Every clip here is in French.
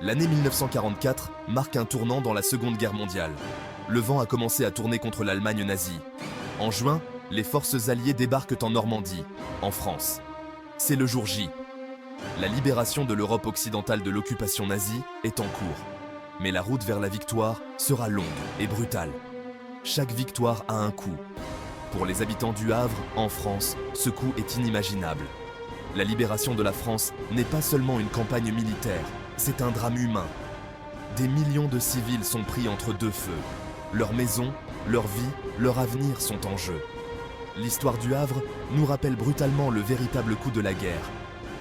L'année 1944 marque un tournant dans la Seconde Guerre mondiale. Le vent a commencé à tourner contre l'Allemagne nazie. En juin, les forces alliées débarquent en Normandie, en France. C'est le jour J. La libération de l'Europe occidentale de l'occupation nazie est en cours. Mais la route vers la victoire sera longue et brutale. Chaque victoire a un coût. Pour les habitants du Havre, en France, ce coût est inimaginable. La libération de la France n'est pas seulement une campagne militaire, c'est un drame humain. Des millions de civils sont pris entre deux feux. Leurs maisons, leur vie, leur avenir sont en jeu. L'histoire du Havre nous rappelle brutalement le véritable coût de la guerre.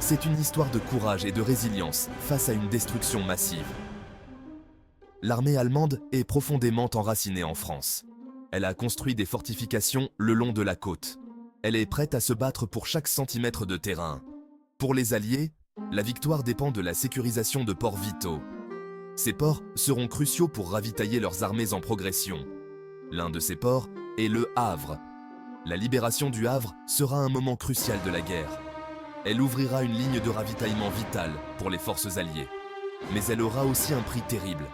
C'est une histoire de courage et de résilience face à une destruction massive. L'armée allemande est profondément enracinée en France. Elle a construit des fortifications le long de la côte. Elle est prête à se battre pour chaque centimètre de terrain. Pour les Alliés, la victoire dépend de la sécurisation de ports vitaux. Ces ports seront cruciaux pour ravitailler leurs armées en progression. L'un de ces ports est le Havre. La libération du Havre sera un moment crucial de la guerre. Elle ouvrira une ligne de ravitaillement vitale pour les forces alliées. Mais elle aura aussi un prix terrible.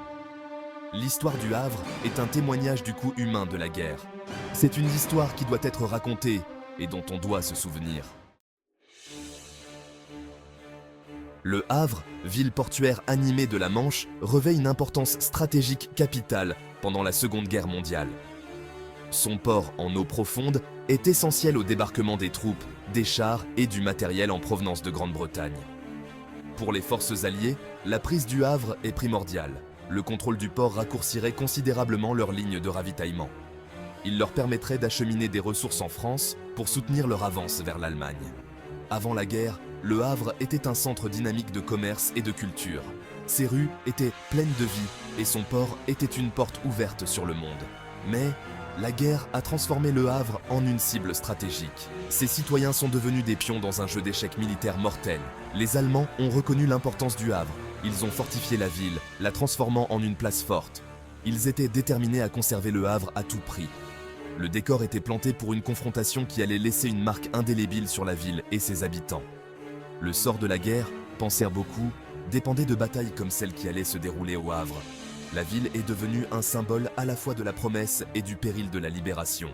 L'histoire du Havre est un témoignage du coût humain de la guerre. C'est une histoire qui doit être racontée et dont on doit se souvenir. Le Havre, ville portuaire animée de la Manche, revêt une importance stratégique capitale pendant la Seconde Guerre mondiale. Son port en eau profonde est essentiel au débarquement des troupes, des chars et du matériel en provenance de Grande-Bretagne. Pour les forces alliées, la prise du Havre est primordiale. Le contrôle du port raccourcirait considérablement leur ligne de ravitaillement. Il leur permettrait d'acheminer des ressources en France pour soutenir leur avance vers l'Allemagne. Avant la guerre, le Havre était un centre dynamique de commerce et de culture. Ses rues étaient pleines de vie et son port était une porte ouverte sur le monde. Mais la guerre a transformé le Havre en une cible stratégique. Ses citoyens sont devenus des pions dans un jeu d'échecs militaire mortel. Les Allemands ont reconnu l'importance du Havre. Ils ont fortifié la ville, la transformant en une place forte. Ils étaient déterminés à conserver le Havre à tout prix. Le décor était planté pour une confrontation qui allait laisser une marque indélébile sur la ville et ses habitants. Le sort de la guerre, pensèrent beaucoup, dépendait de batailles comme celle qui allait se dérouler au Havre. La ville est devenue un symbole à la fois de la promesse et du péril de la libération.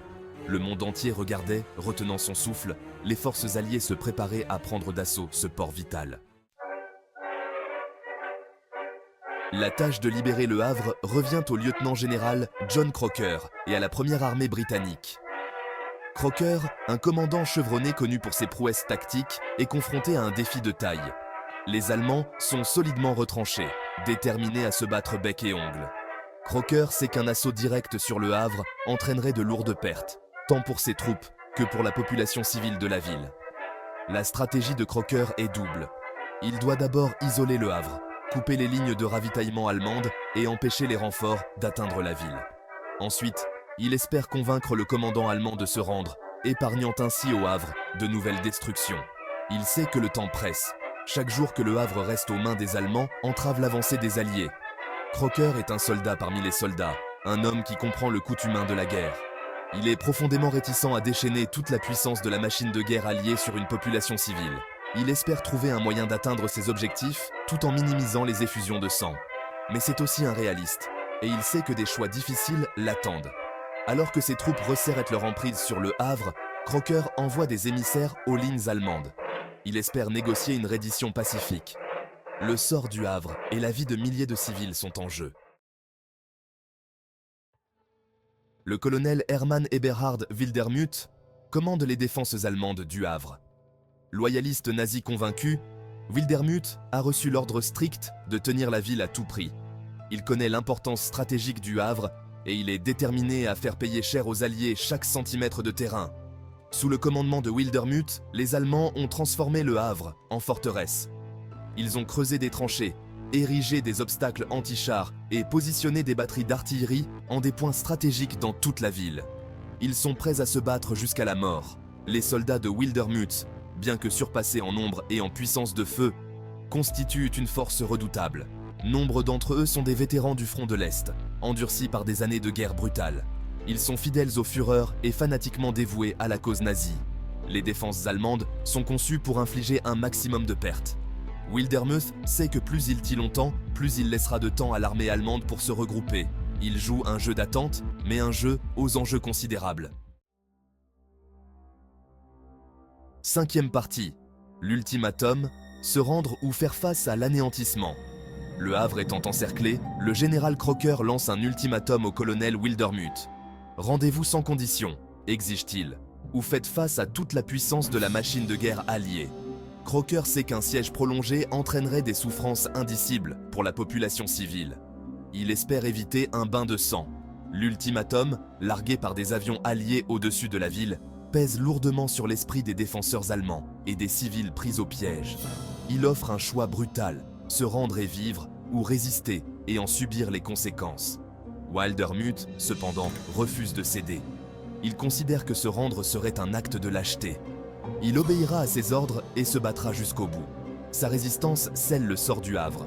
Le monde entier regardait, retenant son souffle, les forces alliées se préparaient à prendre d'assaut ce port vital. La tâche de libérer le Havre revient au lieutenant-général John Croker et à la première armée britannique. Croker, un commandant chevronné connu pour ses prouesses tactiques, est confronté à un défi de taille. Les Allemands sont solidement retranchés, déterminés à se battre bec et ongle. Croker sait qu'un assaut direct sur le Havre entraînerait de lourdes pertes, tant pour ses troupes que pour la population civile de la ville. La stratégie de Croker est double. Il doit d'abord isoler le Havre, couper les lignes de ravitaillement allemandes et empêcher les renforts d'atteindre la ville. Ensuite, il espère convaincre le commandant allemand de se rendre, épargnant ainsi au Havre de nouvelles destructions. Il sait que le temps presse. Chaque jour que le Havre reste aux mains des Allemands entrave l'avancée des Alliés. Croker est un soldat parmi les soldats, un homme qui comprend le coût humain de la guerre. Il est profondément réticent à déchaîner toute la puissance de la machine de guerre alliée sur une population civile. Il espère trouver un moyen d'atteindre ses objectifs tout en minimisant les effusions de sang. Mais c'est aussi un réaliste, et il sait que des choix difficiles l'attendent. Alors que ses troupes resserrent leur emprise sur le Havre, Croker envoie des émissaires aux lignes allemandes. Il espère négocier une reddition pacifique. Le sort du Havre et la vie de milliers de civils sont en jeu. Le colonel Hermann Eberhard Wildermuth commande les défenses allemandes du Havre. Loyaliste nazi convaincu, Wildermuth a reçu l'ordre strict de tenir la ville à tout prix. Il connaît l'importance stratégique du Havre et il est déterminé à faire payer cher aux Alliés chaque centimètre de terrain. Sous le commandement de Wildermuth, les Allemands ont transformé le Havre en forteresse. Ils ont creusé des tranchées, érigé des obstacles anti-chars et positionné des batteries d'artillerie en des points stratégiques dans toute la ville. Ils sont prêts à se battre jusqu'à la mort. Les soldats de Wildermuth, bien que surpassés en nombre et en puissance de feu, constituent une force redoutable. Nombre d'entre eux sont des vétérans du front de l'Est, endurcis par des années de guerre brutale. Ils sont fidèles au Führer et fanatiquement dévoués à la cause nazie. Les défenses allemandes sont conçues pour infliger un maximum de pertes. Wildermuth sait que plus il tient longtemps, plus il laissera de temps à l'armée allemande pour se regrouper. Il joue un jeu d'attente, mais un jeu aux enjeux considérables. 5e partie. L'ultimatum, se rendre ou faire face à l'anéantissement. Le Havre étant encerclé, le général Croker lance un ultimatum au colonel Wildermuth. Rendez-vous sans condition, exige-t-il, ou faites face à toute la puissance de la machine de guerre alliée. Croker sait qu'un siège prolongé entraînerait des souffrances indicibles pour la population civile. Il espère éviter un bain de sang. L'ultimatum, largué par des avions alliés au-dessus de la ville, pèse lourdement sur l'esprit des défenseurs allemands et des civils pris au piège. Il offre un choix brutal, se rendre et vivre, ou résister et en subir les conséquences. Wildermuth, cependant, refuse de céder. Il considère que se rendre serait un acte de lâcheté. Il obéira à ses ordres et se battra jusqu'au bout. Sa résistance scelle le sort du Havre.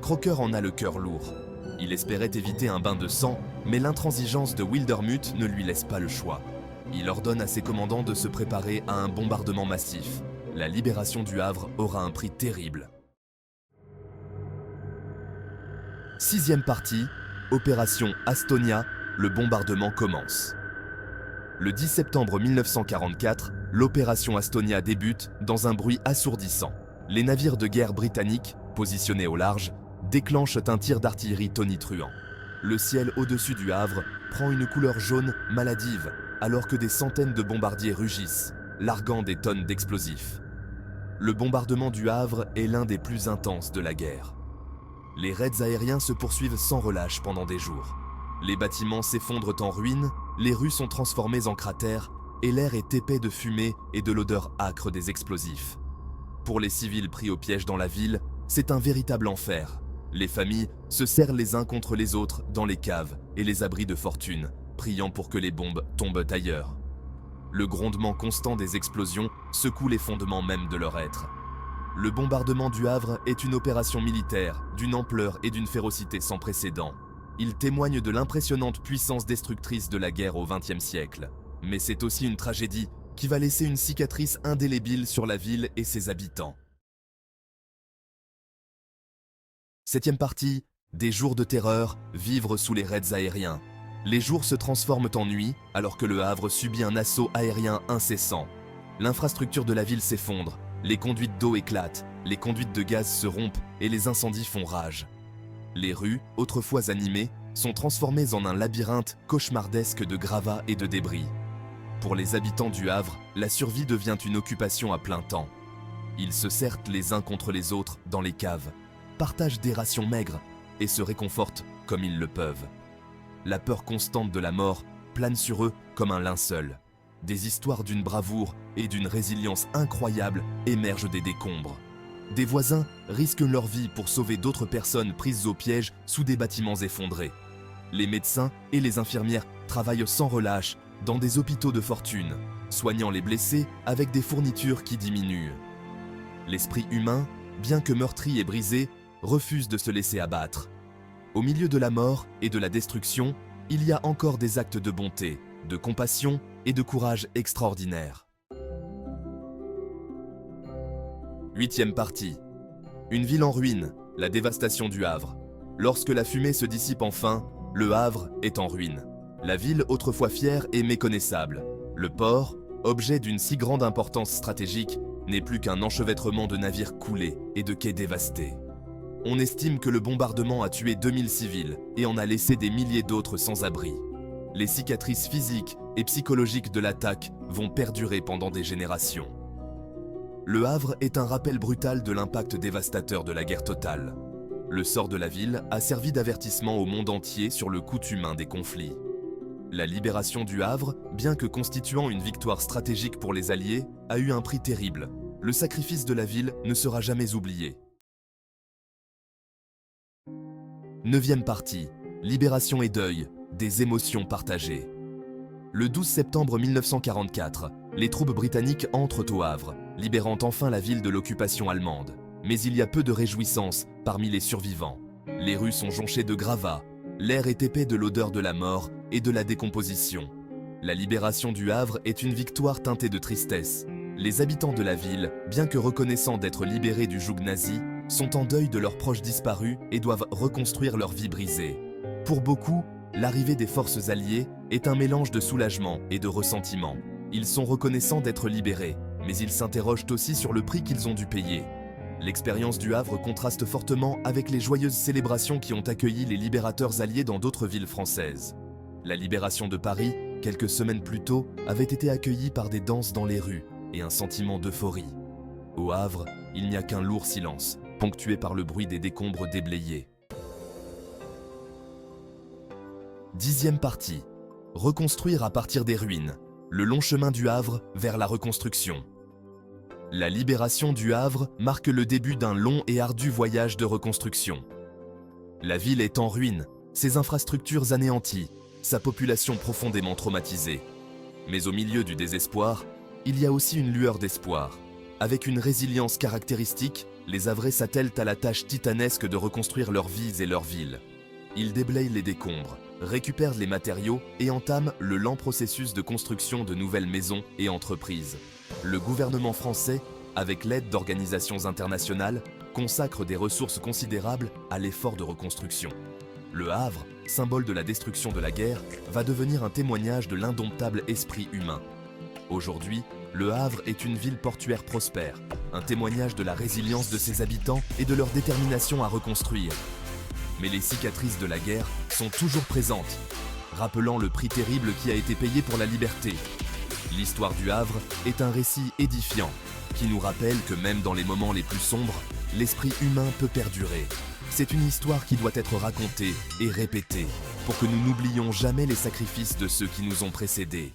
Croker en a le cœur lourd. Il espérait éviter un bain de sang, mais l'intransigeance de Wildermuth ne lui laisse pas le choix. Il ordonne à ses commandants de se préparer à un bombardement massif. La libération du Havre aura un prix terrible. 6e partie, Opération Astonia, le bombardement commence. Le 10 septembre 1944, l'opération Astonia débute dans un bruit assourdissant. Les navires de guerre britanniques, positionnés au large, déclenchent un tir d'artillerie tonitruant. Le ciel au-dessus du Havre prend une couleur jaune maladive, alors que des centaines de bombardiers rugissent, larguant des tonnes d'explosifs. Le bombardement du Havre est l'un des plus intenses de la guerre. Les raids aériens se poursuivent sans relâche pendant des jours. Les bâtiments s'effondrent en ruines, les rues sont transformées en cratères et l'air est épais de fumée et de l'odeur âcre des explosifs. Pour les civils pris au piège dans la ville, c'est un véritable enfer. Les familles se serrent les uns contre les autres dans les caves et les abris de fortune, priant pour que les bombes tombent ailleurs. Le grondement constant des explosions secoue les fondements même de leur être. Le bombardement du Havre est une opération militaire d'une ampleur et d'une férocité sans précédent. Il témoigne de l'impressionnante puissance destructrice de la guerre au XXe siècle. Mais c'est aussi une tragédie qui va laisser une cicatrice indélébile sur la ville et ses habitants. 7e partie, des jours de terreur, vivre sous les raids aériens. Les jours se transforment en nuit alors que le Havre subit un assaut aérien incessant. L'infrastructure de la ville s'effondre, les conduites d'eau éclatent, les conduites de gaz se rompent et les incendies font rage. Les rues, autrefois animées, sont transformées en un labyrinthe cauchemardesque de gravats et de débris. Pour les habitants du Havre, la survie devient une occupation à plein temps. Ils se serrent les uns contre les autres dans les caves, partagent des rations maigres et se réconfortent comme ils le peuvent. La peur constante de la mort plane sur eux comme un linceul. Des histoires d'une bravoure et d'une résilience incroyable émergent des décombres. Des voisins risquent leur vie pour sauver d'autres personnes prises au piège sous des bâtiments effondrés. Les médecins et les infirmières travaillent sans relâche dans des hôpitaux de fortune, soignant les blessés avec des fournitures qui diminuent. L'esprit humain, bien que meurtri et brisé, refuse de se laisser abattre. Au milieu de la mort et de la destruction, il y a encore des actes de bonté, de compassion et de courage extraordinaires. 8e partie. Une ville en ruine, la dévastation du Havre. Lorsque la fumée se dissipe enfin, le Havre est en ruine. La ville autrefois fière est méconnaissable. Le port, objet d'une si grande importance stratégique, n'est plus qu'un enchevêtrement de navires coulés et de quais dévastés. On estime que le bombardement a tué 2000 civils et en a laissé des milliers d'autres sans abri. Les cicatrices physiques et psychologiques de l'attaque vont perdurer pendant des générations. Le Havre est un rappel brutal de l'impact dévastateur de la guerre totale. Le sort de la ville a servi d'avertissement au monde entier sur le coût humain des conflits. La libération du Havre, bien que constituant une victoire stratégique pour les Alliés, a eu un prix terrible. Le sacrifice de la ville ne sera jamais oublié. 9e partie. Libération et deuil, des émotions partagées. Le 12 septembre 1944, les troupes britanniques entrent au Havre, libérant enfin la ville de l'occupation allemande. Mais il y a peu de réjouissance parmi les survivants. Les rues sont jonchées de gravats, l'air est épais de l'odeur de la mort et de la décomposition. La libération du Havre est une victoire teintée de tristesse. Les habitants de la ville, bien que reconnaissants d'être libérés du joug nazi, sont en deuil de leurs proches disparus et doivent reconstruire leur vie brisée. Pour beaucoup, l'arrivée des forces alliées est un mélange de soulagement et de ressentiment. Ils sont reconnaissants d'être libérés, mais ils s'interrogent aussi sur le prix qu'ils ont dû payer. L'expérience du Havre contraste fortement avec les joyeuses célébrations qui ont accueilli les libérateurs alliés dans d'autres villes françaises. La libération de Paris, quelques semaines plus tôt, avait été accueillie par des danses dans les rues et un sentiment d'euphorie. Au Havre, il n'y a qu'un lourd silence, ponctué par le bruit des décombres déblayés. 10e partie. Reconstruire à partir des ruines. Le long chemin du Havre vers la reconstruction. La libération du Havre marque le début d'un long et ardu voyage de reconstruction. La ville est en ruine, ses infrastructures anéanties, sa population profondément traumatisée. Mais au milieu du désespoir, il y a aussi une lueur d'espoir. Avec une résilience caractéristique, les Havrais s'attellent à la tâche titanesque de reconstruire leurs vies et leurs villes. Ils déblayent les décombres, récupèrent les matériaux et entament le lent processus de construction de nouvelles maisons et entreprises. Le gouvernement français, avec l'aide d'organisations internationales, consacre des ressources considérables à l'effort de reconstruction. Le Havre, symbole de la destruction de la guerre, va devenir un témoignage de l'indomptable esprit humain. Aujourd'hui, Le Havre est une ville portuaire prospère, un témoignage de la résilience de ses habitants et de leur détermination à reconstruire. Mais les cicatrices de la guerre sont toujours présentes, rappelant le prix terrible qui a été payé pour la liberté. L'histoire du Havre est un récit édifiant, qui nous rappelle que même dans les moments les plus sombres, l'esprit humain peut perdurer. C'est une histoire qui doit être racontée et répétée, pour que nous n'oublions jamais les sacrifices de ceux qui nous ont précédés.